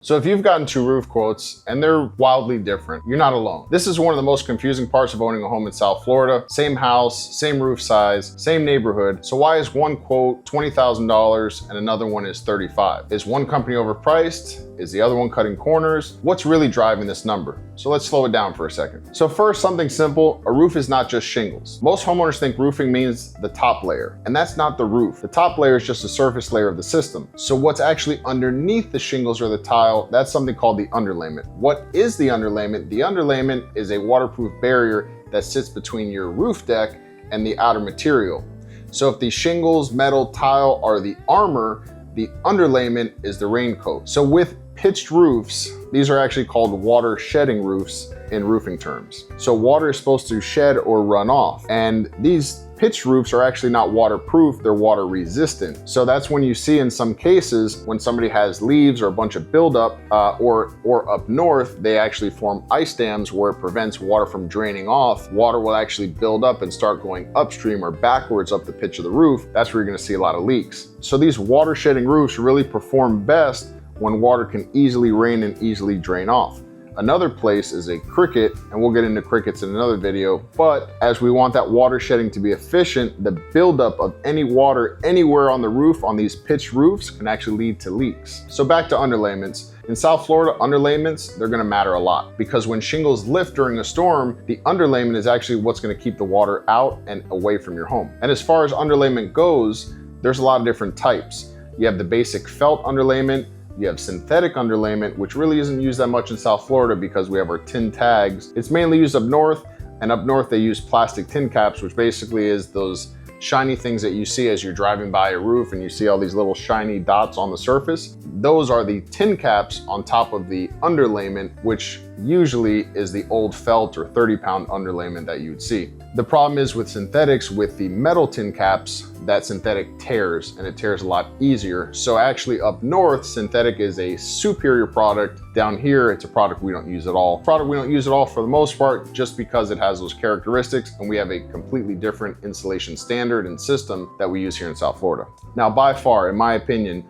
So if you've gotten 2 roof quotes and they're wildly different, you're not alone. This is one of the most confusing parts of owning a home in South Florida. Same house, same roof size, same neighborhood. So why is one quote $20,000 and another one is $35,000? Is one company overpriced? Is the other one cutting corners? What's really driving this number? So let's slow it down for a second. So first, something simple, a roof is not just shingles. Most homeowners think roofing means the top layer, and that's not the roof. The top layer is just the surface layer of the system. So what's actually underneath the shingles or the tile, that's something called the underlayment. What is the underlayment? The underlayment is a waterproof barrier that sits between your roof deck and the outer material. So if the shingles, metal, tile are the armor, the underlayment is the raincoat. So with pitched roofs, these are actually called water shedding roofs in roofing terms. So water is supposed to shed or run off, and these pitched roofs are actually not waterproof, they're water resistant. So that's when you see in some cases when somebody has leaves or a bunch of buildup, or up north, they actually form ice dams where it prevents water from draining off. Water will actually build up and start going upstream or backwards up the pitch of the roof. That's where you're gonna see a lot of leaks. So these water shedding roofs really perform best when water can easily rain and easily drain off. Another place is a cricket, and we'll get into crickets in another video, but as we want that water shedding to be efficient, the buildup of any water anywhere on the roof on these pitched roofs can actually lead to leaks. So back to underlayments. In South Florida, underlayments, they're gonna matter a lot because when shingles lift during a storm, the underlayment is actually what's gonna keep the water out and away from your home. And as far as underlayment goes, there's a lot of different types. You have the basic felt underlayment, you have synthetic underlayment, which really isn't used that much in South Florida because we have our tin tags. It's mainly used up north, and up north they use plastic tin caps, which basically is those shiny things that you see as you're driving by a roof and you see all these little shiny dots on the surface. Those are the tin caps on top of the underlayment, which usually is the old felt or 30-pound underlayment that you'd see. The problem is with synthetics, with the metal tin caps, that synthetic tears, and it tears a lot easier. So actually up north, synthetic is a superior product. Down here, it's a product we don't use at all. We don't use at all for the most part, just because it has those characteristics, and we have a completely different insulation standard and system that we use here in South Florida. Now, by far, in my opinion,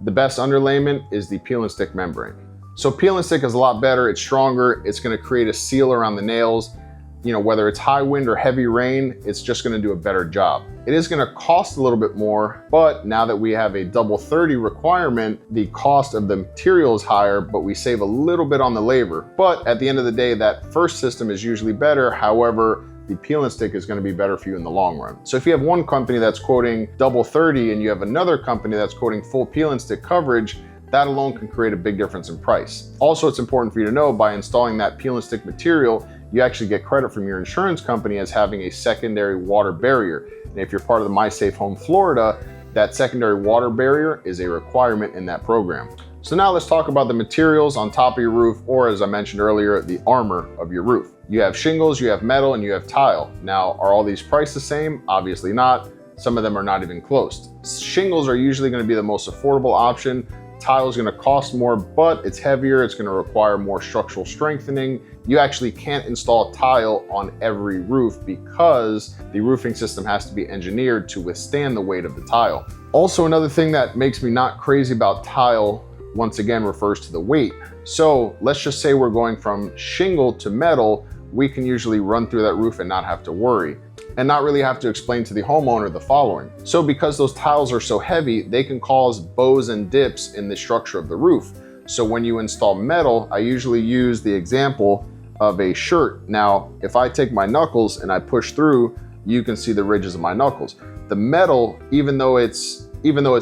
the best underlayment is the peel and stick membrane. So peel and stick is a lot better, it's stronger, it's gonna create a seal around the nails. You know, whether it's high wind or heavy rain, it's just gonna do a better job. It is gonna cost a little bit more, but now that we have a double 30 requirement, the cost of the material is higher, but we save a little bit on the labor. But at the end of the day, that first system is usually better. However, the peel and stick is gonna be better for you in the long run. So if you have one company that's quoting double 30 and you have another company that's quoting full peel and stick coverage, that alone can create a big difference in price. Also, it's important for you to know by installing that peel and stick material, you actually get credit from your insurance company as having a secondary water barrier. And if you're part of the My Safe Home Florida, that secondary water barrier is a requirement in that program. So now let's talk about the materials on top of your roof, or as I mentioned earlier, the armor of your roof. You have shingles, you have metal, and you have tile. Now, are all these priced the same? Obviously not. Some of them are not even close. Shingles are usually gonna be the most affordable option. Tile is gonna cost more, but it's heavier, it's gonna require more structural strengthening. You actually can't install tile on every roof because the roofing system has to be engineered to withstand the weight of the tile. Also, another thing that makes me not crazy about tile, once again, refers to the weight. So let's just say we're going from shingle to metal, we can usually run through that roof and not have to worry, and not really have to explain to the homeowner the following. So because those tiles are so heavy, they can cause bows and dips in the structure of the roof. So when you install metal, I usually use the example of a shirt. Now, if I take my knuckles and I push through, you can see the ridges of my knuckles. The metal, even though it's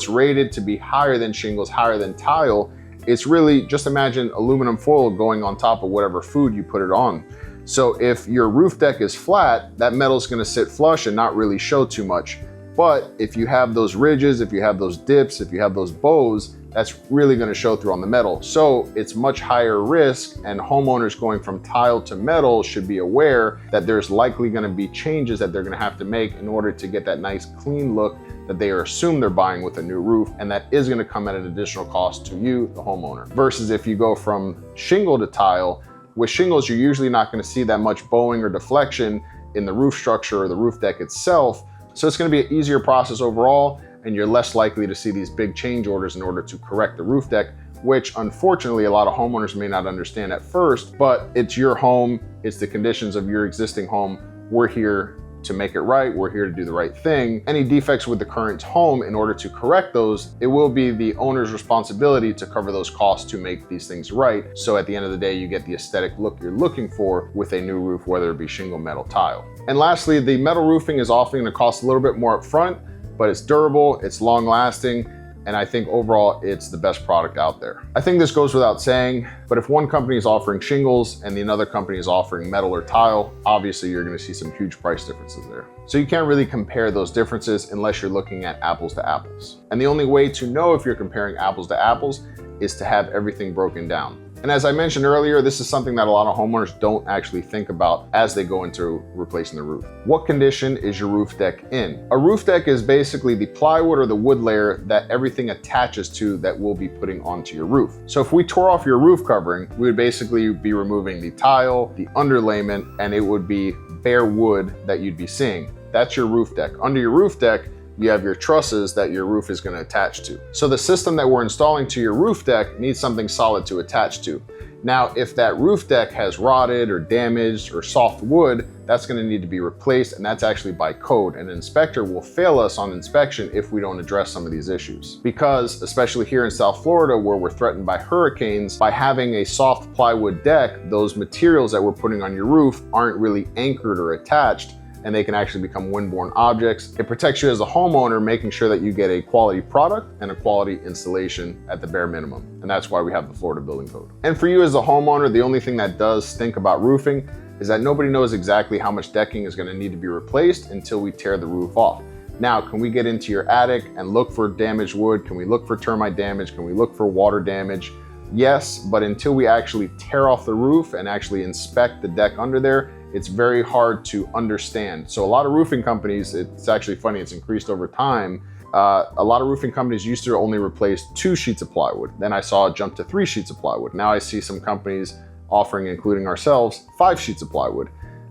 rated to be higher than shingles, higher than tile, it's really, just imagine aluminum foil going on top of whatever food you put it on. So if your roof deck is flat, that metal is gonna sit flush and not really show too much. But if you have those ridges, if you have those dips, if you have those bows, that's really gonna show through on the metal. So it's much higher risk, and homeowners going from tile to metal should be aware that there's likely gonna be changes that they're gonna have to make in order to get that nice clean look that they assume they're buying with a new roof, and that is gonna come at an additional cost to you, the homeowner. Versus if you go from shingle to tile, with shingles, you're usually not gonna see that much bowing or deflection in the roof structure or the roof deck itself. So it's gonna be an easier process overall, and you're less likely to see these big change orders in order to correct the roof deck which unfortunately a lot of homeowners may not understand at first, but it's your home, it's the conditions of your existing home. We're here to make it right. We're here to do the right thing. Any defects with the current home, in order to correct those, it will be the owner's responsibility to cover those costs to make these things right. So at the end of the day, you get the aesthetic look you're looking for with a new roof, whether it be shingle, metal, tile. And lastly, the metal roofing is often going to cost a little bit more upfront, but it's durable, it's long lasting, and I think overall it's the best product out there. I think this goes without saying, but if one company is offering shingles and the another company is offering metal or tile, obviously you're gonna see some huge price differences there. So you can't really compare those differences unless you're looking at apples to apples. And the only way to know if you're comparing apples to apples is to have everything broken down. And as I mentioned earlier, this is something that a lot of homeowners don't actually think about as they go into replacing the roof. What condition is your roof deck in? A roof deck is basically the plywood or the wood layer that everything attaches to that we'll be putting onto your roof. So if we tore off your roof covering, we would basically be removing the tile, the underlayment, and it would be bare wood that you'd be seeing. That's your roof deck. Under your roof deck, you have your trusses that your roof is going to attach to. So the system that we're installing to your roof deck needs something solid to attach to. Now, if that roof deck has rotted or damaged or soft wood, that's going to need to be replaced, and that's actually by code. An inspector will fail us on inspection if we don't address some of these issues. Because, especially here in South Florida, where we're threatened by hurricanes, by having a soft plywood deck, those materials that we're putting on your roof aren't really anchored or attached, and they can actually become windborne objects. It protects you as a homeowner, making sure that you get a quality product and a quality installation at the bare minimum. And that's why we have the Florida Building Code. And for you as a homeowner, the only thing that does stink about roofing is that nobody knows exactly how much decking is gonna need to be replaced until we tear the roof off. Now, can we get into your attic and look for damaged wood? Can we look for termite damage? Can we look for water damage? Yes, but until we actually tear off the roof and actually inspect the deck under there, it's very hard to understand. So a lot of roofing companies, it's actually funny, it's increased over time. A lot of roofing companies used to only replace 2 sheets of plywood. Then I saw it jump to 3 sheets of plywood. Now I see some companies offering, including ourselves, 5 sheets of plywood.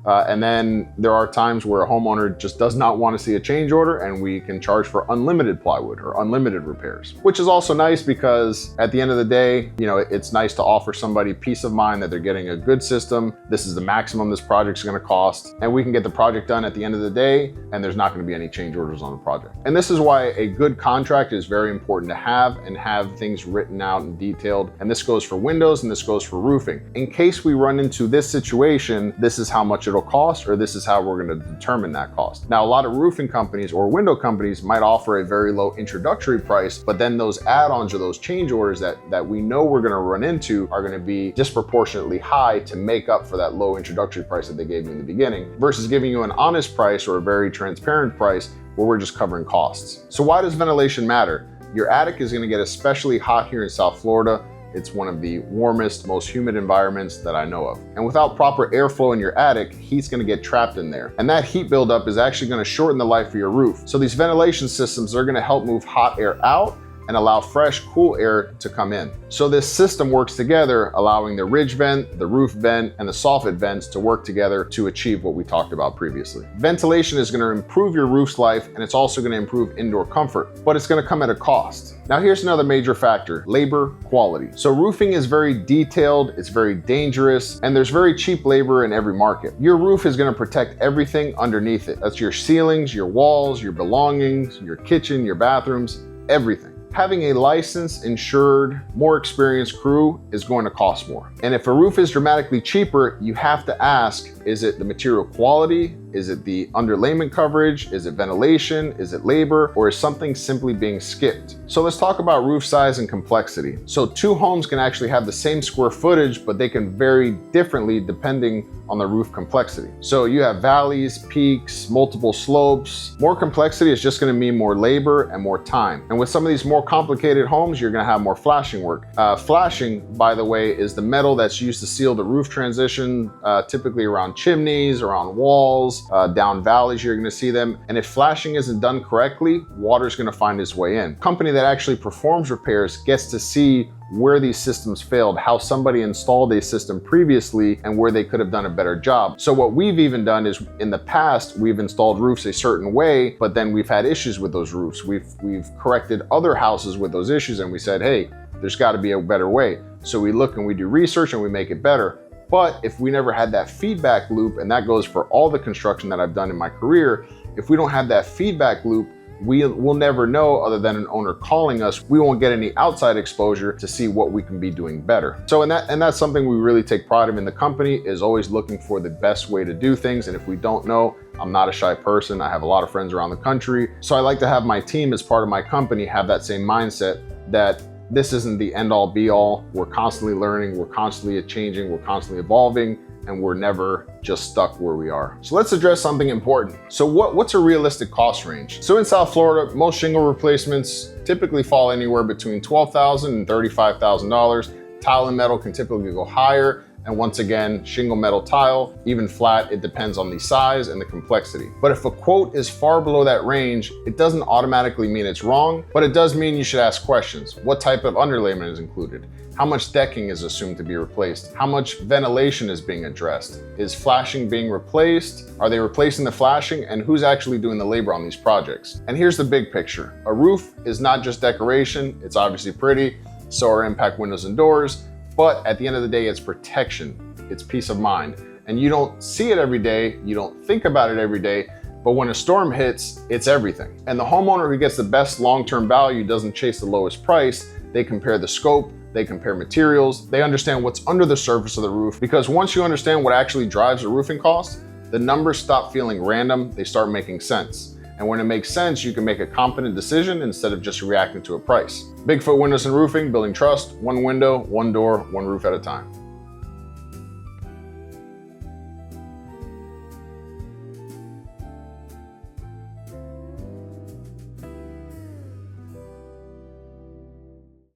And then there are times where a homeowner just does not want to see a change order, and we can charge for unlimited plywood or unlimited repairs, which is also nice because at the end of the day, you know, it's nice to offer somebody peace of mind that they're getting a good system. This is the maximum this project's going to cost, and we can get the project done at the end of the day, and there's not going to be any change orders on the project. And this is why a good contract is very important to have, and have things written out and detailed. And this goes for windows and this goes for roofing. In case we run into this situation, this is how much it'll cost, or this is how we're going to determine that cost. Now, a lot of roofing companies or window companies might offer a very low introductory price, but then those add-ons or those change orders that we know we're going to run into are going to be disproportionately high to make up for that low introductory price that they gave you in the beginning, versus giving you an honest price or a very transparent price where we're just covering costs. So why does ventilation matter? Your attic is going to get especially hot here in South Florida. It's one of the warmest, most humid environments that I know of. And without proper airflow in your attic, heat's gonna get trapped in there. And that heat buildup is actually gonna shorten the life of your roof. So these ventilation systems are gonna help move hot air out and allow fresh, cool air to come in. So this system works together, allowing the ridge vent, the roof vent, and the soffit vents to work together to achieve what we talked about previously. Ventilation is gonna improve your roof's life, and it's also gonna improve indoor comfort, but it's gonna come at a cost. Now here's another major factor, labor quality. So roofing is very detailed, it's very dangerous, and there's very cheap labor in every market. Your roof is gonna protect everything underneath it. That's your ceilings, your walls, your belongings, your kitchen, your bathrooms, everything. Having a licensed, insured, more experienced crew is going to cost more. And if a roof is dramatically cheaper, you have to ask, is it the material quality? Is it the underlayment coverage? Is it ventilation? Is it labor? Or is something simply being skipped? So let's talk about roof size and complexity. So 2 homes can actually have the same square footage, but they can vary differently depending on the roof complexity. So you have valleys, peaks, multiple slopes. More complexity is just gonna mean more labor and more time. And with some of these more complicated homes, you're gonna have more flashing work. Flashing, by the way, is the metal that's used to seal the roof transition, typically around chimneys, around walls, down valleys, you're gonna see them. And if flashing isn't done correctly, water's gonna find its way in. Company that actually performs repairs gets to see where these systems failed, how somebody installed a system previously, and where they could have done a better job. So what we've even done is, in the past, we've installed roofs a certain way, but then we've had issues with those roofs. We've corrected other houses with those issues, and we said, hey, there's got to be a better way. So we look and we do research and we make it better. But if we never had that feedback loop, and that goes for all the construction that I've done in my career, if we don't have that feedback loop, we'll never know, other than an owner calling us. We won't get any outside exposure to see what we can be doing better. So and that's something we really take pride in the company, is always looking for the best way to do things. And if we don't know, I'm not a shy person. I have a lot of friends around the country. So I like to have my team, as part of my company, have that same mindset that this isn't the end all be all. We're constantly learning, we're constantly changing, we're constantly evolving, and we're never just stuck where we are. So let's address something important. So what's a realistic cost range? So in South Florida, most shingle replacements typically fall anywhere between $12,000 and $35,000. Tile and metal can typically go higher. And once again, shingle, metal, tile, even flat, it depends on the size and the complexity. But if a quote is far below that range, it doesn't automatically mean it's wrong, but it does mean you should ask questions. What type of underlayment is included? How much decking is assumed to be replaced? How much ventilation is being addressed? Is flashing being replaced? Are they replacing the flashing? And who's actually doing the labor on these projects? And here's the big picture. A roof is not just decoration. It's obviously pretty. So are impact windows and doors. But at the end of the day, it's protection, it's peace of mind. And you don't see it every day, you don't think about it every day, but when a storm hits, it's everything. And the homeowner who gets the best long-term value doesn't chase the lowest price. They compare the scope, they compare materials, they understand what's under the surface of the roof, because once you understand what actually drives a roofing cost, the numbers stop feeling random, they start making sense. And when it makes sense, you can make a competent decision instead of just reacting to a price. Bigfoot Windows and Roofing, building trust, one window, one door, one roof at a time.